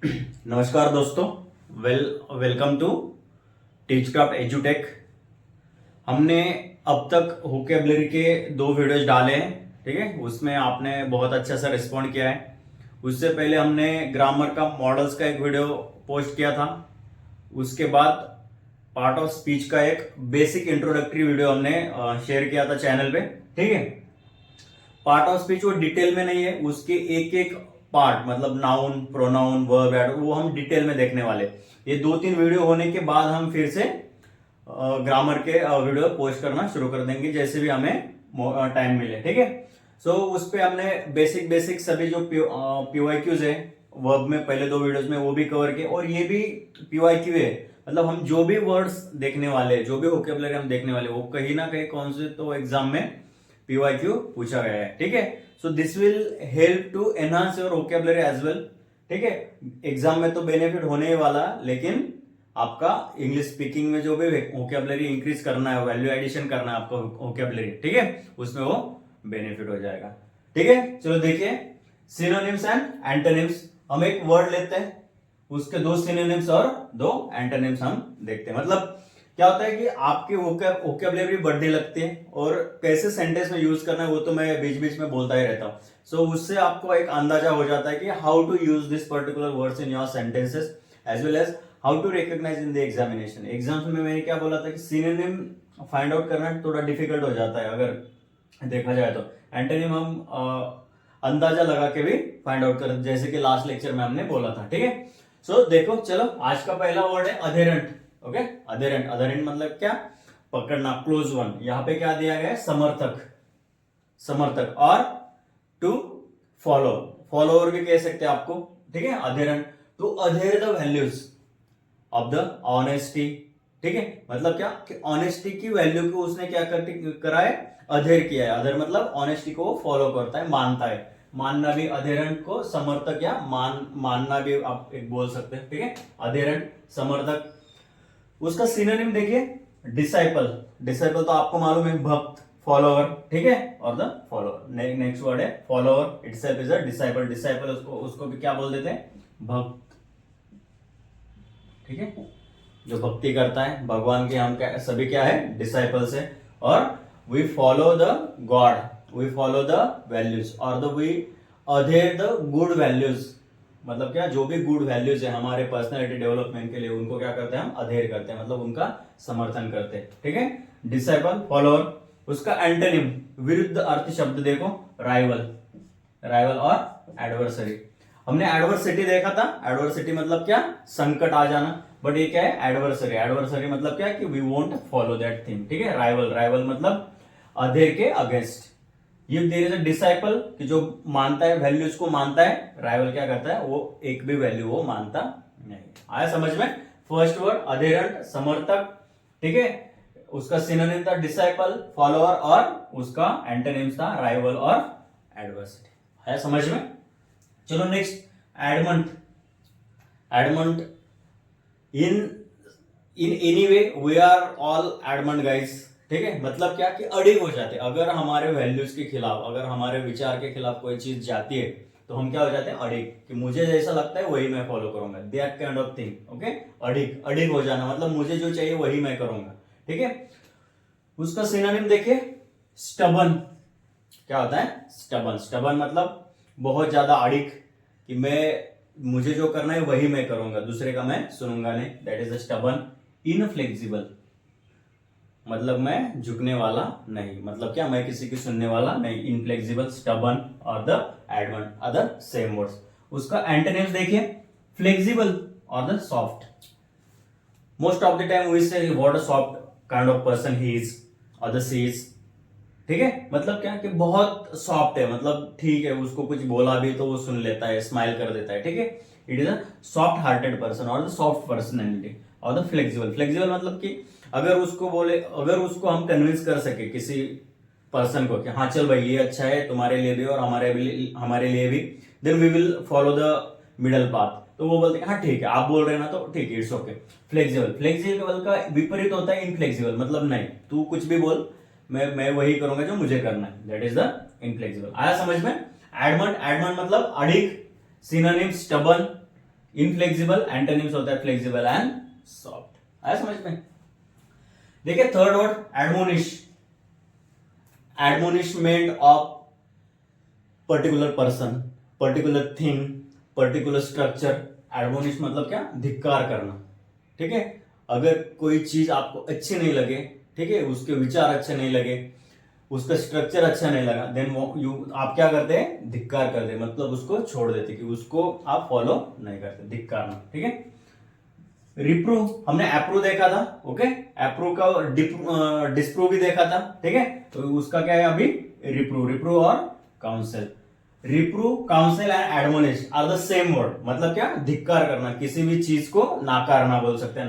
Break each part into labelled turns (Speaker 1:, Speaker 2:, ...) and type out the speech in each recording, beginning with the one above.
Speaker 1: नमस्कार दोस्तों। Welcome to Teachcraft एजुटेक। हमने अब तक वोकैबुलरी के 2 वीडियोज डाले हैं, ठीक है। उसमें आपने बहुत अच्छा सा रिस्पॉन्ड किया है। उससे पहले हमने ग्रामर का मॉडल्स का एक वीडियो पोस्ट किया था। उसके बाद पार्ट ऑफ स्पीच का एक बेसिक इंट्रोडक्टरी वीडियो हमने शेयर किया था चैनल पे, ठीक है। पार्ट ऑफ स्पीच वो डिटेल में नहीं है, उसके एक एक पार्ट मतलब नाउन, प्रोनाउन, वर्ब, एडवर्ब वो हम डिटेल में देखने वाले। ये 2-3 वीडियो होने के बाद हम फिर से ग्रामर के वीडियो पोस्ट करना शुरू कर देंगे जैसे भी हमें टाइम मिले, ठीक है। सो उस पे हमने बेसिक बेसिक सभी जो पीवाईक्यूज है वर्ब में पहले 2 वीडियोज में वो भी कवर किए, और ये भी पीवाईक्यू है। मतलब हम जो भी वर्ड्स देखने वाले, जो भी वोकैबुलरी हम देखने वाले, वो कहीं ना कहीं कौन से तो एग्जाम में पीवाईक्यू पूछा गया है, ठीक है। So this will help to enhance your vocabulary as well, ठीक है। एग्जाम में तो बेनिफिट होने ही वाला, लेकिन आपका इंग्लिश स्पीकिंग में जो भी वोकैबुलरी इंक्रीज करना है, वैल्यू एडिशन करना है आपको वोकैबुलरी, ठीक है, उसमें वो बेनिफिट हो जाएगा, ठीक है। चलो देखिए, सिनोनिम्स एंड एंटोनिम्स। हम एक वर्ड लेते हैं, उसके 2 सिनोनिम्स और 2 एंटोनिम्स हम देखते हैं। मतलब क्या होता है कि आपकी वोकैबुलरी बढ़ने लगती है, और कैसे सेंटेंस में यूज करना है वो तो मैं बीच बीच में बोलता ही रहता हूँ। सो उससे आपको एक अंदाजा हो जाता है कि how to use this particular words in your sentences as well as how to recognise in the examination. Exams में मैंने क्या बोला था कि सिनोनिम फाइंड आउट करना थोड़ा डिफिकल्ट हो जाता है अगर देखा जाए तो। एंटोनिम हम अंदाजा लगा के भी फाइंड आउट कर, जैसे कि लास्ट लेक्चर में हमने बोला था, ठीक है। सो देखो, चलो आज का पहला वर्ड है अधेरेंट। Okay, adherent. अधेरेंट मतलब क्या? पकड़ना, क्लोज वन। यहां पे क्या दिया गया है? समर्थक, समर्थक। और टू फॉलो, फॉलोअर भी कह सकते हैं आपको, ठीक है। Adherent to adhere the values of the honesty, ठीक है। मतलब क्या कि ऑनेस्टी की वैल्यू को उसने क्या करा है? अधेर किया है। अधेर मतलब ऑनेस्टी को वो फॉलो करता है, मानता है। मानना भी अधेरेंट को समर्थक या मानना भी आप एक बोल सकते हैं, ठीक है। अधेरेंट, समर्थक। उसका सिनोनिम देखिए, डिसाइपल। डिसाइपल तो आपको मालूम है, भक्त, फॉलोअर, ठीक है। और द फॉलोअर, नेक्स्ट वर्ड है follower, itself is a disciple. Disciple उसको भी क्या बोल देते हैं? भक्त, ठीक है। जो भक्ति करता है भगवान के, हम क्या सभी क्या है? डिसाइपल्स है। और we follow the god, we follow the values, और the we adhere the good values. मतलब क्या? जो भी गुड वैल्यूज है हमारे पर्सनालिटी डेवलपमेंट के लिए, उनको क्या करते हैं? हम अधेर करते हैं, मतलब उनका समर्थन करते हैं, ठीक है। Disciple, follower. उसका एंटोनिम, विरुद्ध अर्थ शब्द देखो, राइवल, राइवल और एडवर्सरी। हमने एडवर्सिटी देखा था। एडवर्सिटी मतलब क्या? संकट आ जाना। बट ये क्या है? एडवर्सरी। एडवर्सरी मतलब क्या? कि we won't follow that thing, ठीक है। राइवल, राइवल मतलब अधेर के अगेंस्ट। ये देयर इज अ डिसाइपल कि जो मानता है, वैल्यूज को मानता है। राइवल क्या करता है? वो एक भी वैल्यू वो मानता नहीं। आया समझ में? फर्स्ट वर्ड अधेरंट, समर्थक, ठीक है। उसका सिनोनिम था डिसाइपल, फॉलोअर, और उसका एंटोनिम था राइवल और एडवर्सिटी। आया समझ में? चलो next, adamant. Adamant, in in any way we are all adamant guys, ठीक है। मतलब क्या कि अड़िग हो जाते हैं। अगर हमारे वैल्यूज के खिलाफ, अगर हमारे विचार के खिलाफ कोई चीज जाती है तो हम क्या हो जाते हैं? अड़िग, कि मुझे जैसा लगता है वही मैं फॉलो करूंगा, that kind of thing, okay. अड़िग, अड़िग हो जाना मतलब मुझे जो चाहिए वही मैं करूंगा, ठीक है। उसका सिनोनिम देखिए, स्टबन। क्या होता है? स्टबन। स्टबन मतलब बहुत ज्यादा अड़िग, कि मुझे जो करना है वही मैं करूंगा, दूसरे का मैं सुनूंगा नहीं, दैट इज स्टबन। इनफ्लेक्सिबल मतलब मैं झुकने वाला नहीं, मतलब क्या? मैं किसी की सुनने वाला नहीं। इनफ्लेक्सिबल, स्टबन और the adamant are the same words. उसका एंटोनिम्स देखिए, फ्लेक्सिबल और the soft. Most of the time we say what a soft kind of person he is और द सी इज, ठीक है। मतलब क्या कि बहुत सॉफ्ट है, मतलब ठीक है, उसको कुछ बोला भी तो वो सुन लेता है, स्माइल कर देता है, ठीक है। It is a soft hearted person और द सॉफ्ट पर्सनैलिटी। और द फ्लेक्सिबल, फ्लेक्सिबल मतलब कि अगर उसको बोले, अगर उसको हम कन्विंस कर सके किसी पर्सन को कि हाँ चल भाई ये अच्छा है तुम्हारे लिए भी और हमारे लिए भी, then we will follow the middle path. तो वो बोलते हैं हाँ ठीक है, आप बोल रहे हैं ना तो ठीक है, इट्स ओके। फ्लेक्सिबल, फ्लेक्सिबल का विपरीत होता है इनफ्लेक्सिबल। मतलब नहीं, तू कुछ भी बोल, मैं वही करूंगा जो मुझे करना है, दैट इज द इनफ्लेक्सिबल। आया समझ में? एडमंट, एडमंट मतलब अड़िग। सिनोनिम, स्टबन, इनफ्लेक्सिबल, एंटोनिम्स होता है फ्लेक्सिबल एंड सॉफ्ट। आया समझ में? देखिए third word admonish, admonishment of particular person, particular thing, particular structure. Admonish मतलब क्या? धिक्कार करना, ठीक है। अगर कोई चीज आपको अच्छी नहीं लगे, ठीक है, उसके विचार अच्छे नहीं लगे, उसका स्ट्रक्चर अच्छा नहीं लगा, देन आप क्या करते हैं? धिक्कार करते हैं, मतलब उसको छोड़ देते कि उसको आप फॉलो नहीं करते, धिक्कारना, ठीक है। रिप्रूव, हमने अप्रूव देखा था, ओके, अप्रूव का डिस्प्रूव भी देखा था, ठीक है। तो उसका क्या है अभी? रिप्रूव, रिप्रूव और counsel. Reprove, counsel and admonish are the same word, मतलब क्या? धिक्कार करना, किसी भी चीज को नाकारना बोल सकते हैं,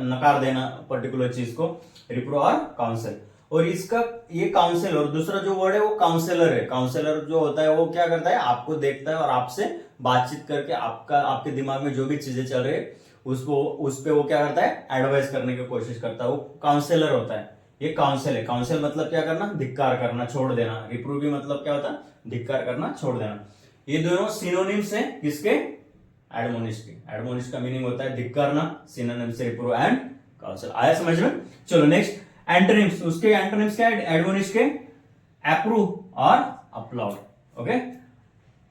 Speaker 1: नकार देना पर्टिकुलर चीज को, रिप्रूव और काउंसिल। और इसका ये काउंसिल और दूसरा जो वर्ड है वो काउंसलर है। काउंसलर जो होता है वो क्या करता है? आपको देखता है और आपसे बातचीत करके आपके दिमाग में जो भी चीजें चल रही है उसको उस पे वो क्या करता है? एडवाइस करने की कोशिश करता है, वो काउंसलर होता है। ये काउंसिल है। काउंसिल मतलब क्या करना? धिक्कार करना, छोड़ देना। रिप्रूव भी मतलब क्या होता है? धिक्कार करना, छोड़ देना। ये दोनों सिनोनिम्स हैं किसके? एडमोनिश के। एडमोनिश का मीनिंग होता है धिक्कारना, सिनोनिम से रिप्रूव एंड काउंसिल। आया समझ में? चलो नेक्स्ट एंटोनिम्स, उसके एंटोनिम्स क्या है एडमोनिश के? अप्रूव और अपलाउड, ओके।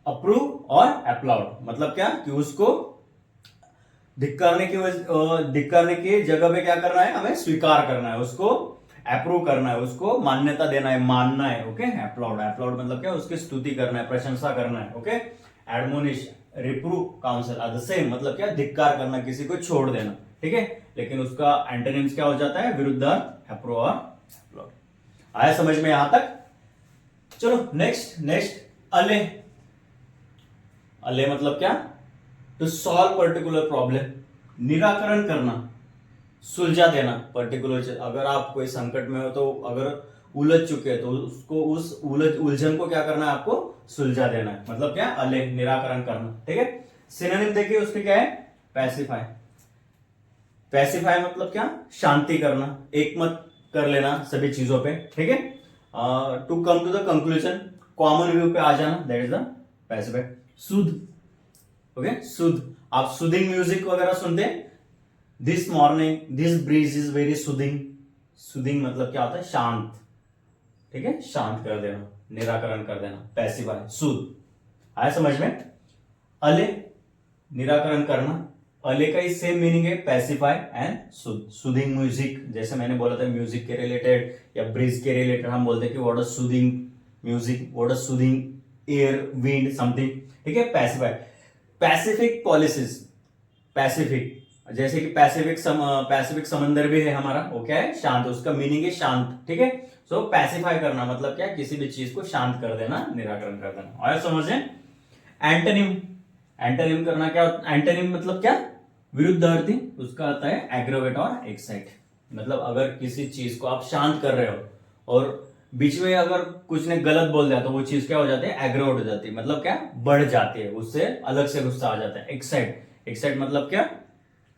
Speaker 1: अप्रूव और अपलाउड मतलब क्या? कि उसको धिक्कारने की जगह पे क्या करना है? हमें स्वीकार करना है, उसको अप्रूव करना है, उसको मान्यता देना है, मानना है, ओके। अपलाउड, अपलाउड मतलब क्या? उसकी स्तुति करना है, प्रशंसा करना है, okay. Admonish, reprove, counsel are the same, मतलब क्या? धिक्कार करना, किसी को छोड़ देना, ठीक है। लेकिन उसका एंटोनिम्स क्या हो जाता है? विरुद्धार्थ, अप्रूव और अपलाउड। आया समझ में यहां तक? चलो नेक्स्ट अले। अले मतलब क्या? टू सॉल्व पर्टिकुलर प्रॉब्लम, निराकरण करना, सुलझा देना पर्टिकुलर। अगर आप कोई संकट में हो तो अगर उलझ चुके हैं तो उसको उस उलझन को क्या करना है? आपको सुलझा देना है, मतलब क्या? अले, निराकरण करना, ठीक है। सिनोनिम देखिए उसके क्या है? पैसिफाई। पैसिफाई मतलब क्या? शांति करना, एकमत कर लेना सभी चीजों पे, ठीक है। To come to the conclusion, common view पे आ जाना, that is the pacify. Soothe, okay, soothe. आप सुदिंग म्यूजिक वगैरह सुनते हैं? This morning this breeze is very soothing. Soothing मतलब क्या होता है? शांत, ठीक है, शांत कर देना, निराकरण कर देना, पैसिफाई, सुध। आया समझ में? अले, निराकरण करना। अले का ही सेम मीनिंग है, पैसिफाई एंड सुध। सुदिंग म्यूजिक, जैसे मैंने बोला था म्यूजिक के रिलेटेड या ब्रिज के रिलेटेड हम बोलते हैं कि what is soothing music, what is soothing air, wind, something, ठीक है। पैसिफाई, पैसिफिक पॉलिसीज, पैसिफिक, जैसे कि पैसिफिक समंदर भी है हमारा, वो क्या है? शांत, उसका मीनिंग है शांत, ठीक है। सो पैसिफाई करना मतलब क्या? किसी भी चीज को शांत कर देना, निराकरण कर देना। और समझे? एंटोनिम, एंटोनिम करना क्या? एंटोनिम मतलब क्या? विरुद्धार्थी, उसका आता है एग्रोवेट और एक्साइट। मतलब अगर किसी चीज को आप शांत कर रहे हो और बीच में अगर कुछ ने गलत बोल दिया तो वो चीज क्या हो जाती है? एग्रोवेट हो जाती है, मतलब क्या? बढ़ जाती है, उससे अलग से गुस्सा आ जाता है। एक्साइट, एक्साइट मतलब क्या?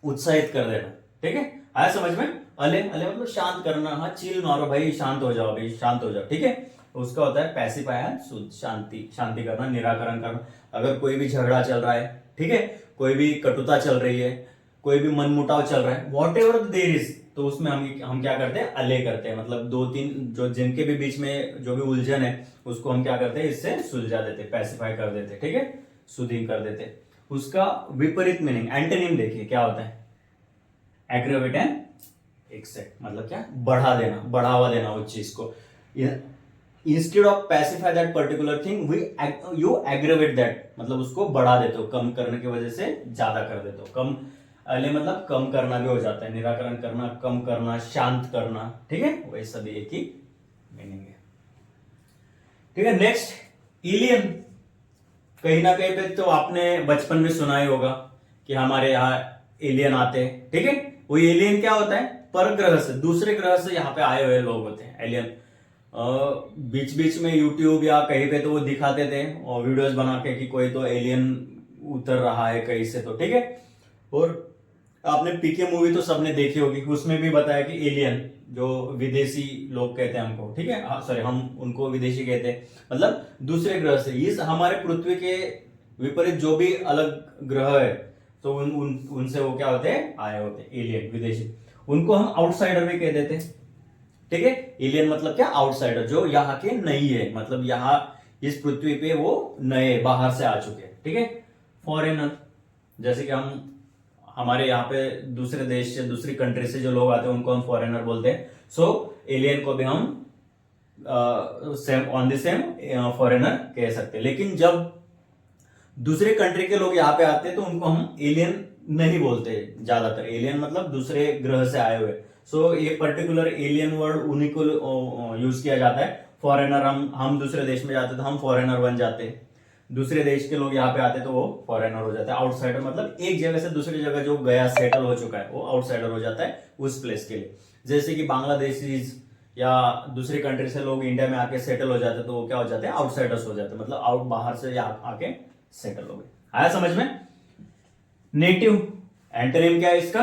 Speaker 1: उत्साहित कर देना, ठीक है। आया समझ में? अले, अले मतलब शांत करना, हाँ चिल मारो भाई, शांत हो जाओ भाई, शांत हो जाओ, ठीक है। उसका होता है पैसिफायर, शांति, शांति करना, निराकरण करना। अगर कोई भी झगड़ा चल रहा है, ठीक है, कोई भी कटुता चल रही है, कोई भी मनमुटाव चल रहा है, वॉट एवर देयर इज, तो उसमें हम क्या करते हैं? अले करते हैं, मतलब दो तीन जो जिनके भी बीच में जो भी उलझन है उसको हम क्या करते हैं? इससे सुलझा देते, पैसिफाई कर देते, ठीक है, सुदिंग कर देते। उसका विपरीत मीनिंग, एंटोनिम देखिए क्या होता है? एग्रेवेट एंड एक्साइट, मतलब क्या? बढ़ा देना, बढ़ावा देना उस चीज को। Instead of pacify that particular thing you aggravate that, मतलब उसको बढ़ा देते हो, कम करने की वजह से ज्यादा कर देते हो। कम, अले मतलब कम करना भी हो जाता है, निराकरण करना, कम करना, शांत करना, ठीक है, वही सभी एक ही मीनिंग है, ठीक है। नेक्स्ट एलियन, कहीं ना कहीं पे तो आपने बचपन में सुना ही होगा कि हमारे यहाँ एलियन आते हैं, ठीक है। वो एलियन क्या होता है? परग्रह से, दूसरे ग्रह से यहाँ पे आए हुए लोग होते हैं एलियन। बीच बीच में यूट्यूब या कहीं पे तो वो दिखाते थे और वीडियोस बना के कि कोई तो एलियन उतर रहा है कहीं से, तो ठीक है। और आपने पीके मूवी तो सबने देखी होगी, उसमें भी बताया कि एलियन जो विदेशी लोग कहते हैं हमको, ठीक है, सॉरी हम उनको विदेशी कहते हैं, मतलब दूसरे ग्रह से, इस हमारे पृथ्वी के विपरीत जो भी अलग ग्रह है तो उनसे वो क्या होते हैं, आए होते हैं, एलियन, विदेशी। उनको हम आउटसाइडर भी कह देते हैं, ठीक है। एलियन मतलब क्या, आउटसाइडर, जो यहाँ के नहीं है, मतलब यहाँ इस पृथ्वी पे वो नए बाहर से आ चुके हैं, ठीक है। फॉरेनर, जैसे कि हमारे यहाँ पे दूसरे देश से, दूसरी कंट्री से जो लोग आते हैं उनको हम फॉरेनर बोलते हैं। सो एलियन को भी हम same on the same foreigner कह सकते हैं। लेकिन जब दूसरे कंट्री के लोग यहाँ पे आते हैं तो उनको हम एलियन नहीं बोलते ज्यादातर। एलियन मतलब दूसरे ग्रह से आए हुए। सो ये पर्टिकुलर एलियन वर्ड उन्हीं को यूज किया जाता है। फॉरेनर, हम दूसरे देश में जाते तो हम फॉरेनर बन जाते हैं, दूसरे देश के लोग यहाँ पे आते तो वो फॉरेनर हो जाता है। आउटसाइडर मतलब एक जगह से दूसरी जगह जो गया, सेटल हो चुका है, वो आउटसाइडर हो जाता है उस प्लेस के लिए। जैसे कि बांग्लादेशीज या दूसरी कंट्री से लोग इंडिया में आके सेटल हो जाते तो वो क्या हो जाते हैं, आउटसाइडर्स हो जाते हैं, मतलब आउट, बाहर से आके सेटल हो गए। आया समझ में। नेटिव, एंटोनिम क्या है इसका,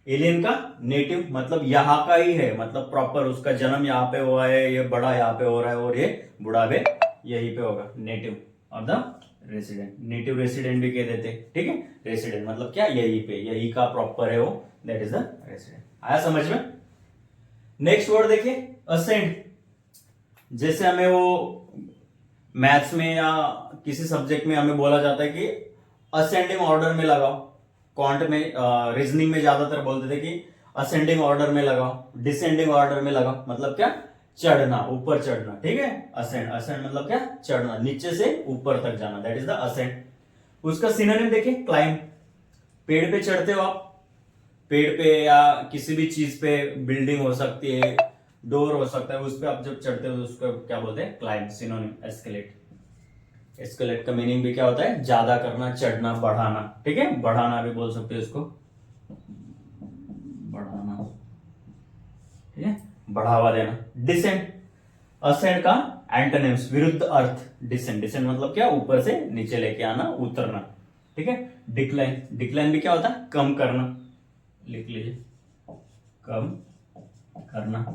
Speaker 1: एलियन का। नेटिव मतलब यहाँ का ही है, मतलब प्रॉपर उसका जन्म यहाँ पे हुआ है, ये बड़ा यहाँ पे हो रहा है और ये बुढ़ापे यहीं पे होगा। नेटिव और द रेसिडेंट, नेटिव रेसिडेंट भी कह देते, ठीक है। रेसिडेंट मतलब क्या, यहीं पे, यहीं का प्रॉपर है वो, दैट इज द रेसिडेंट। आया समझ में। नेक्स्ट वर्ड देखिए, असेंड। जैसे हमें वो मैथ्स में या किसी सब्जेक्ट में हमें बोला जाता है कि असेंडिंग ऑर्डर में लगाओ। क्वांट में, रीजनिंग में ज्यादातर बोलते थे कि असेंडिंग ऑर्डर में लगाओ, डिसेंडिंग ऑर्डर में लगाओ, मतलब क्या, चढ़ना, ऊपर चढ़ना, ठीक है। असेंड, असेंड मतलब क्या, चढ़ना, नीचे से ऊपर तक जाना, दैट इज द असेंड। उसका सिनोनिम देखिए, क्लाइंब। पेड़ पे चढ़ते हो आप, पेड़ पे या किसी भी चीज पे, बिल्डिंग हो सकती है, डोर हो सकता है, उस पे आप जब चढ़ते हो उसको क्या बोलते हैं, क्लाइंब। Synonym escalate. एस्केलेट का मीनिंग भी क्या होता है, ज्यादा करना, चढ़ना, बढ़ाना, ठीक है। बढ़ाना भी बोल सकते हो इसको, बढ़ाना, ठीक है, बढ़ावा देना। डिसेंड, असेंड का एंटोनिम्स, विरुद्ध अर्थ। डिसेंड, डिसेंड मतलब क्या, ऊपर से नीचे लेके आना, उतरना, ठीक है। डिक्लाइन, डिक्लाइन भी क्या होता है, कम करना, लिख लीजिए, कम करना,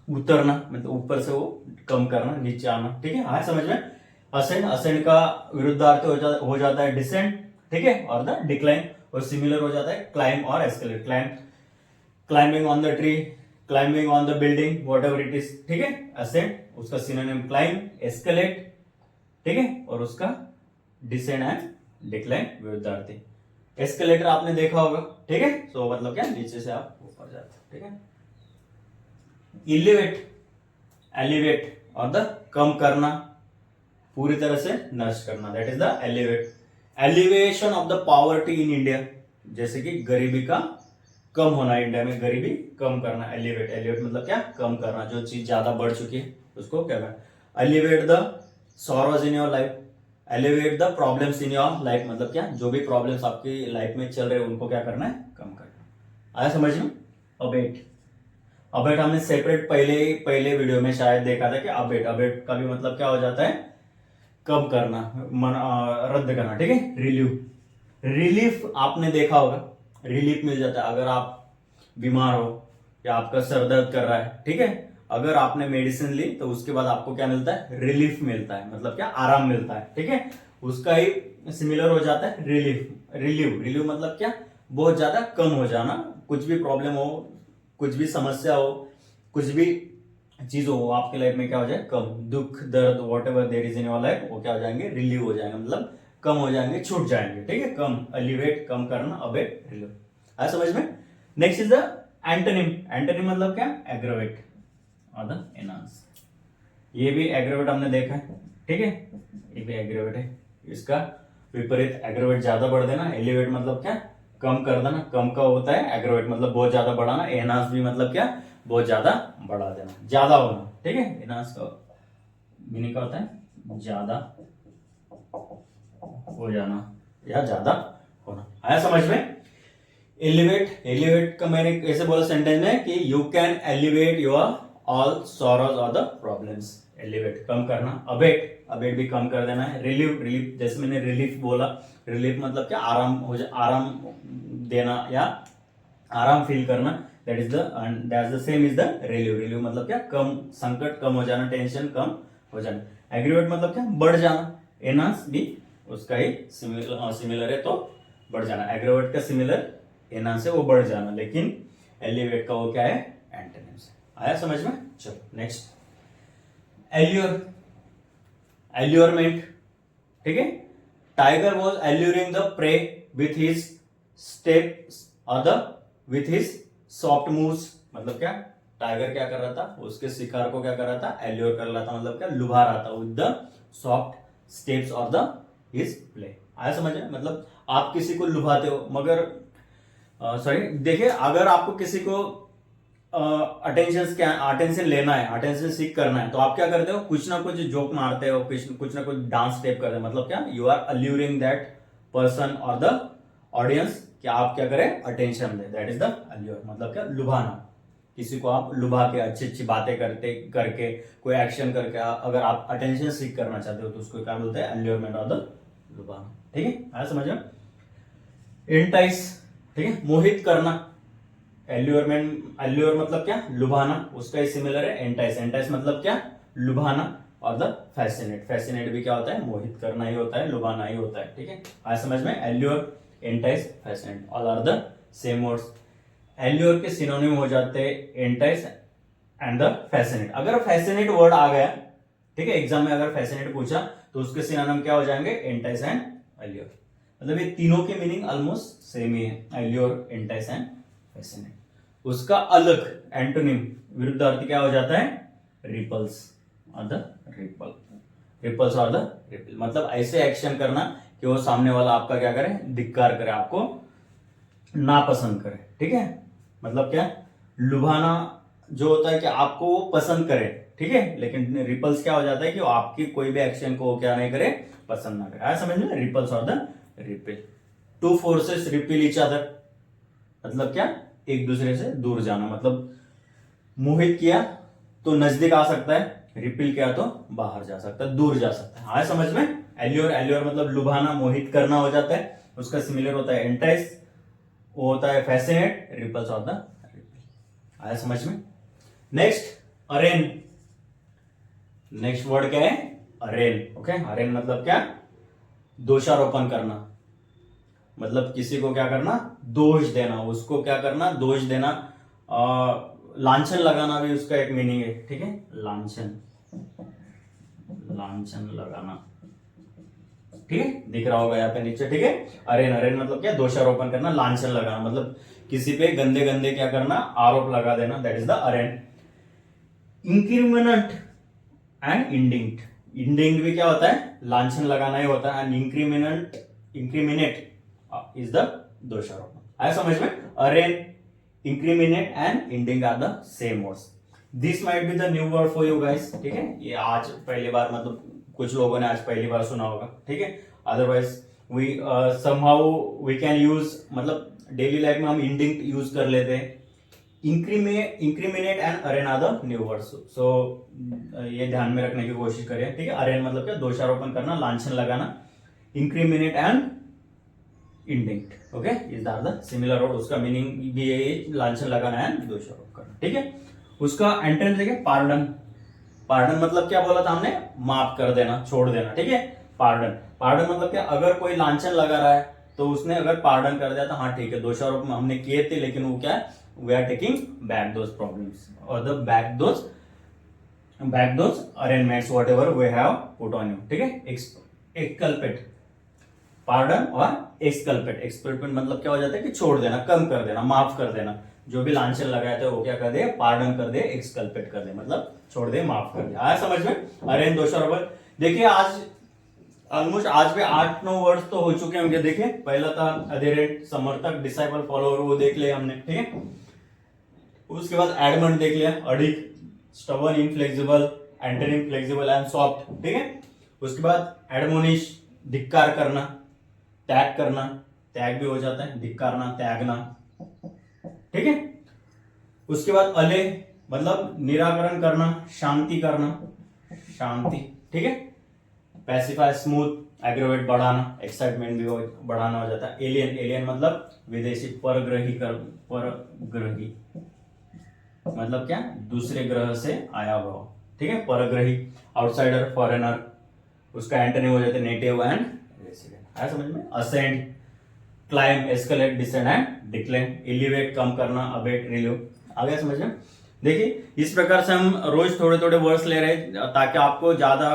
Speaker 1: उतरना, मतलब ऊपर से वो कम करना, नीचे आना, ठीक है। हाँ समझ में। असेंड, असेंड का विरुद्धार्थ हो जाता है डिसेंड, ठीक है, और द डिक्लाइन, और सिमिलर हो जाता है क्लाइंब और escalate. Climbing on the tree, climbing on the building, what ever it is, ठीक है। असेंड, उसका सिनोनिम क्लाइंब, एस्केलेट, ठीक है, और उसका डिसेंड एंड डिक्लाइन विरुद्धार्थी। एस्केलेटर आपने देखा होगा, ठीक है। सो मतलब क्या, नीचे से आप ऊपर जाते, ठीक है। इलिवेट, एलिवेट और द कम करना, पूरी तरह से नष्ट करना, that is the elevate. Elevation of the poverty in India, जैसे कि गरीबी का कम होना, इंडिया में गरीबी कम करना, एलिवेट। एलिवेट मतलब क्या, कम करना, जो चीज ज्यादा बढ़ चुकी है उसको क्या करना। Elevate the sorrows in your life, elevate the problems in your life, मतलब क्या, जो भी प्रॉब्लम्स आपकी लाइफ में चल रहे हैं उनको क्या करना है, कम करना। आया समझ में। अबेट, अबेट हमने सेपरेट पहले वीडियो में शायद देखा था कि अबेट, अबेट का भी मतलब क्या हो जाता है, कम करना, रद्द करना, ठीक है। रिलीव, रिलीफ आपने देखा होगा, रिलीफ मिल जाता है अगर आप बीमार हो या आपका सर दर्द कर रहा है, ठीक है। अगर आपने मेडिसिन ली तो उसके बाद आपको क्या मिलता है, रिलीफ मिलता है, मतलब क्या, आराम मिलता है, ठीक है। उसका ही सिमिलर हो जाता है रिलीफ। रिलीव, रिलीव मतलब क्या, बहुत ज्यादा कम हो जाना, कुछ भी प्रॉब्लम हो, कुछ भी समस्या हो, कुछ भी चीज हो आपके लाइफ में क्या हो जाए, कम, दुख, दर्द, what ever there is in your life, वो क्या हो जाएंगे, रिलीव हो जाएंगे, मतलब कम हो जाएंगे, छूट जाएंगे, ठीक है। कम, एलिवेट, कम करना, अबेट, रिलीव। आया समझ में। Next is the antonym. Antonym मतलब क्या, एग्रोवेट और द एनहांस। ये भी एग्रोवेट हमने देखा है, ठीक है, ये भी एग्रोवेट है। इसका विपरीत, एग्रोवेट ज्यादा बढ़ देना, एलिवेट मतलब क्या, कम कर देना, कम का होता है, एग्रोवेट मतलब बहुत ज्यादा बढ़ाना, एनहांस भी मतलब क्या, बहुत ज्यादा बढ़ा देना, ज्यादा होना, ठीक है। एनहांस का मीनिंग क्या होता है, ज्यादा हो जाना या ज्यादा होना। आया समझ में। एलिवेट, एलिवेट का मैंने ऐसे बोला सेंटेंस में कि you can elevate your all sorrows और द प्रॉब्लम्स। एलिवेट, कम करना। अबेट, अबेट भी कम कर देना है। रिलीव, रिलीफ जैसे मैंने रिलीफ बोला, रिलीफ मतलब क्या, आराम हो जा, आराम देना या आराम फील करना, that is the same is the relieve. Relieve मतलब क्या, कम, संकट कम हो जाना, टेंशन कम हो जाना। एग्रीवेट मतलब क्या, बढ़ जाना। एनहांस भी उसका ही सिमिलर है, तो बढ़ जाना, एग्रोवेट का सिमिलर एना से वो बढ़ जाना, लेकिन एलिवेट का वो क्या है, एंटोनिम से। आया समझ में? चलो नेक्स्ट, एल्योर, एल्योरमेंट, ठीक है। Tiger was alluring the prey with his steps और the with his soft moves, मतलब क्या, टाइगर क्या कर रहा था, उसके शिकार को क्या कर रहा था, एल्योर कर रहा था, मतलब क्या, लुभा रहा था with the soft steps of the his play. आया समझ में? मतलब आप किसी को लुभाते हो, मगर सॉरी देखिए, अगर आपको किसी को अटेंशन लेना है, अटेंशन सीख करना है, तो आप क्या करते हो, कुछ ना कुछ जोक मारते हो, कुछ ना कुछ डांस स्टेप करते हो, मतलब क्या, you are alluring that person और द ऑडियंस, क्या आप क्या करें, अटेंशन दे, दैट इज द अल्यूर, मतलब क्या, लुभाना। किसी को आप लुभा के अच्छी अच्छी बातें करते करके, कोई एक्शन करके अगर आप अटेंशन सीख करना चाहते हो, तो उसको क्या बोलते हैं, अल्यूरमेंट और द लुभाना। ठीक है, आया समझ में? एंटाइस, ठीक है, मोहित करना, एल्यूरमेंट, एल्यूर मतलब क्या, लुभाना, उसका ही सिमिलर है एंटाइस, एंटाइस मतलब क्या, लुभाना, और द फैसिनेट, फैसिनेट भी क्या होता है, मोहित करना ही होता है, लुभाना ही होता है। ठीक है, आया समझ में? Allure, entice, fascinate, all are the same words. Allure के सिनोनिम हो जाते हैं एंटाइस एंड द फैसिनेट। अगर फैसिनेट वर्ड आ गया, ठीक है, एग्जाम में अगर फैसिनेट पूछा, तो उसके सिनोनिम क्या हो जाएंगे, एंटाइस एंड एल्यूर। मतलब ये तीनों के मीनिंग ऑलमोस्ट सेम ही है, एल्यूर, एंटाइस एंड फैसिनेट। उसका अलग एंटोनिम, विरुद्धार्थी क्या हो जाता है, रिपल्स और द रिपल, रिपल्स और द रिपल, मतलब ऐसे एक्शन करना कि वो सामने वाला आपका क्या करे, धिक्कार करे, आपको नापसंद करे। ठीक है, मतलब क्या, लुभाना जो होता है कि आपको वो पसंद करे, ठीक है, लेकिन रिपल्स क्या हो जाता है कि वो आपकी कोई भी एक्शन को क्या नहीं करे, पसंद ना करे। आया समझ में? रिपल्स और the repel. Two forces repel each other, मतलब क्या, एक दूसरे से दूर जाना, मतलब मोहित किया तो नजदीक आ सकता है, रिपेल किया तो बाहर जा सकता है, दूर जा सकता है। आया समझ में? एल्योर, एल्योर मतलब लुभाना, मोहित करना हो जाता है, उसका सिमिलर होता है एंटाइस, वो होता है fascinate, repulse of the repel. आया समझ में? नेक्स्ट, अरेन, नेक्स्ट वर्ड क्या है, अरेन। ओके, अरेन मतलब क्या, दोषारोपण करना, मतलब किसी को क्या करना, दोष देना, उसको क्या करना, दोष देना, लांछन लगाना भी उसका एक मीनिंग है। ठीक है, लांछन, लांछन लगाना, ठीक है, दिख रहा होगा यहाँ पे नीचे। ठीक है, अरेन, अरेन मतलब क्या, दोषारोपण करना, लांछन लगाना, मतलब किसी पे गंदे गंदे क्या करना, आरोप लगा देना, that is the arraign. Increment and indict, indict भी क्या होता है, लांछन लगाना ही होता है, and increment, incriminate is the दोषारोपण। आया समझ में? Arraign, incriminate and indict are the same words. This might be the new word for you guys. ठीक है, ये आज पहली बार, मतलब कुछ लोगों ने आज पहली बार सुना होगा। ठीक है, otherwise we somehow we can use, मतलब डेली लाइफ में हम इंडिंग यूज कर लेते हैं। Incriminate and arraign are the new words, so ये ध्यान में रखने की कोशिश करें। ठीक है, अरेन मतलब क्या, दोषारोपण करना, लांछन लगाना, incriminate and indict. Okay, is are the similar word, उसका मीनिंग भी यही, लांछन लगाना है, दोषारोप करना। ठीक है, उसका एंटेंस देखिए, पार्डन, पार्डन मतलब क्या बोला था हमने, माफ कर देना, छोड़ देना। ठीक है, पार्डन, पार्डन मतलब क्या, अगर कोई लांछन लगा रहा है तो उसने अगर पार्डन कर दिया तो हाँ ठीक है, दोषारोप हमने किए थे, लेकिन वो क्या है, we are taking back those problems और the back those arrangements whatever we have put on you. ठीक है, एक्सकल्पेट, पार्डन और एक्सकल्पेट, एक्सकल्पेट मतलब क्या हो जाता है कि छोड़ देना, कम कर देना, माफ कर देना, जो भी लांछन लगाए थे वो क्या कर दे, पार्डन कर दे, एक्सकल्पेट कर दे, मतलब छोड़ दे, माफ कर दे। आया समझ में? अरेन, दोषारोपण। देखिए आज ऑलमोस्ट आज में 8-9 वर्ड्स तो हो चुके होंगे। देखिए, पहला था अधेरेंट, समर्थक, डिसाइपल, फॉलोअर, वो देख लिया हमने। ठीक है, उसके बाद एडमंड देख लिया, अडिक, stubborn, inflexible, antonym flexible and soft. ठीक है, उसके बाद एडमोनिश, धिक्कार करना, त्याग करना, त्याग भी हो जाता है, धिक्कारना, त्यागना। ठीक है, उसके बाद अले मतलब निराकरण करना, शांति करना, शांति। ठीक है, पैसिफाई, स्मूथ, एग्रोवेट, बढ़ाना, एक्साइटमेंट भी बढ़ाना हो जाता है। एलियन, एलियन मतलब विदेशी, परग्रही कर, परग्रही मतलब क्या, दूसरे ग्रह से आया हुआ। ठीक है, परग्रही, आउटसाइडर, फॉरेनर, उसका एंटोनिम हो जाता है नेटिव एंड रेसिडेंट। आया समझ में? Ascent, climb, escalate, descend and decline, elevate कम करना, अबेट, रिलीव। आ गया समझ में? देखिए इस प्रकार से हम रोज थोड़े थोड़े वर्ड्स ले रहे हैं ताकि आपको ज्यादा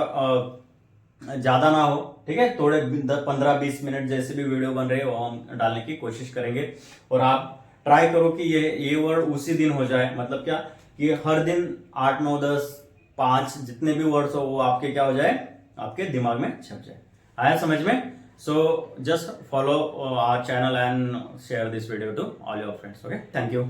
Speaker 1: ना हो, ठीक है। थोड़े 15-20 मिनट जैसे भी वीडियो बन रहे हैं वो हम डालने की कोशिश करेंगे। और आप ट्राई करो कि ये वर्ड उसी दिन हो जाए, मतलब क्या कि हर दिन 8, 9, 10, 5 जितने भी वर्ड्स हो वो आपके क्या हो जाए, आपके दिमाग में छप जाए। आया समझ में? So just follow our channel and share this video to all your friends. Okay, thank you.